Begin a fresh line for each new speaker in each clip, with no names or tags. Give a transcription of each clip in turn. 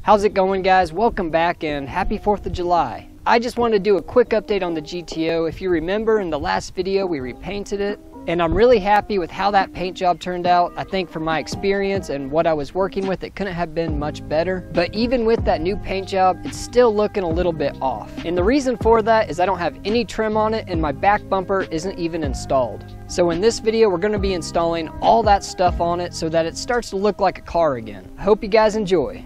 How's it going, guys? Welcome back and happy 4th of July. I just wanted to do a quick update on the GTO. If you remember, in the last video we repainted it, and I'm really happy with how that paint job turned out. I think from my experience and what I was working with, it couldn't have been much better. But even with that new paint job, it's still looking a little bit off. And the reason for that is I don't have any trim on it and my back bumper isn't even installed. So in this video, we're going to be installing all that stuff on it so that it starts to look like a car again. I hope you guys enjoy.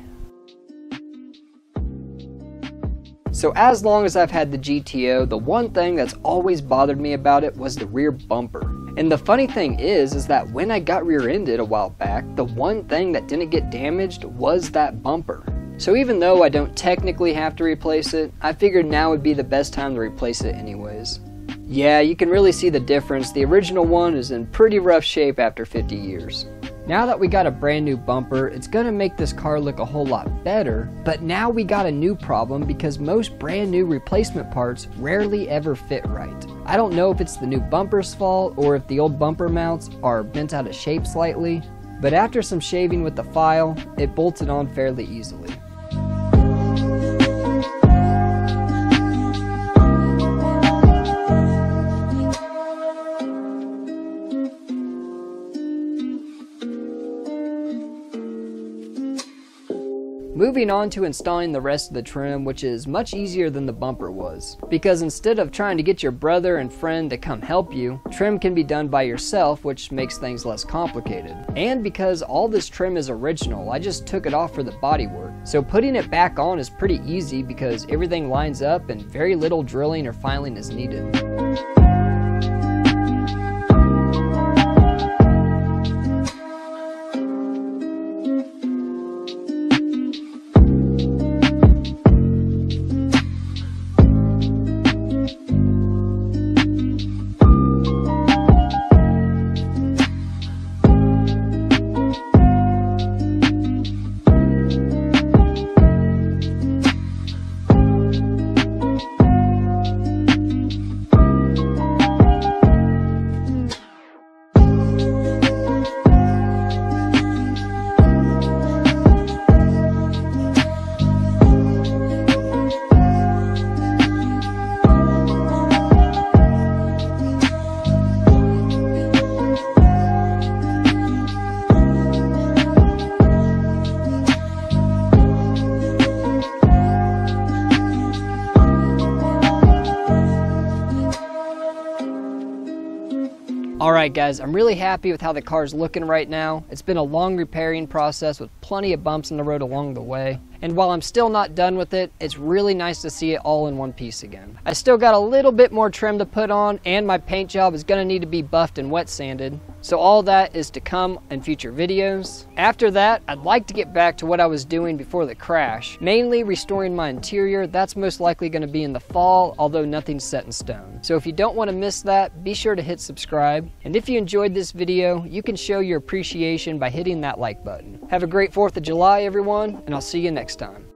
So as long as I've had the GTO, the one thing that's always bothered me about it was the rear bumper. And the funny thing is that when I got rear-ended a while back, the one thing that didn't get damaged was that bumper. So even though I don't technically have to replace it, I figured now would be the best time to replace it anyways. Yeah, you can really see the difference. The original one is in pretty rough shape after 50 years. Now that we got a brand new bumper, it's gonna make this car look a whole lot better, but now we got a new problem because most brand new replacement parts rarely ever fit right. I don't know if it's the new bumper's fault or if the old bumper mounts are bent out of shape slightly, but after some shaving with the file, it bolted on fairly easily. Moving on to installing the rest of the trim, which is much easier than the bumper was. Because instead of trying to get your brother and friend to come help you, trim can be done by yourself, which makes things less complicated. And because all this trim is original, I just took it off for the bodywork. So putting it back on is pretty easy because everything lines up and very little drilling or filing is needed. Alright guys, I'm really happy with how the car's looking right now. It's been a long repairing process with plenty of bumps in the road along the way. And while I'm still not done with it, it's really nice to see it all in one piece again. I still got a little bit more trim to put on, and my paint job is going to need to be buffed and wet sanded. So all that is to come in future videos. After that, I'd like to get back to what I was doing before the crash, mainly restoring my interior. That's most likely going to be in the fall, although nothing's set in stone. So if you don't want to miss that, be sure to hit subscribe. And if you enjoyed this video, you can show your appreciation by hitting that like button. Have a great 4th of July, everyone, and I'll see you next time.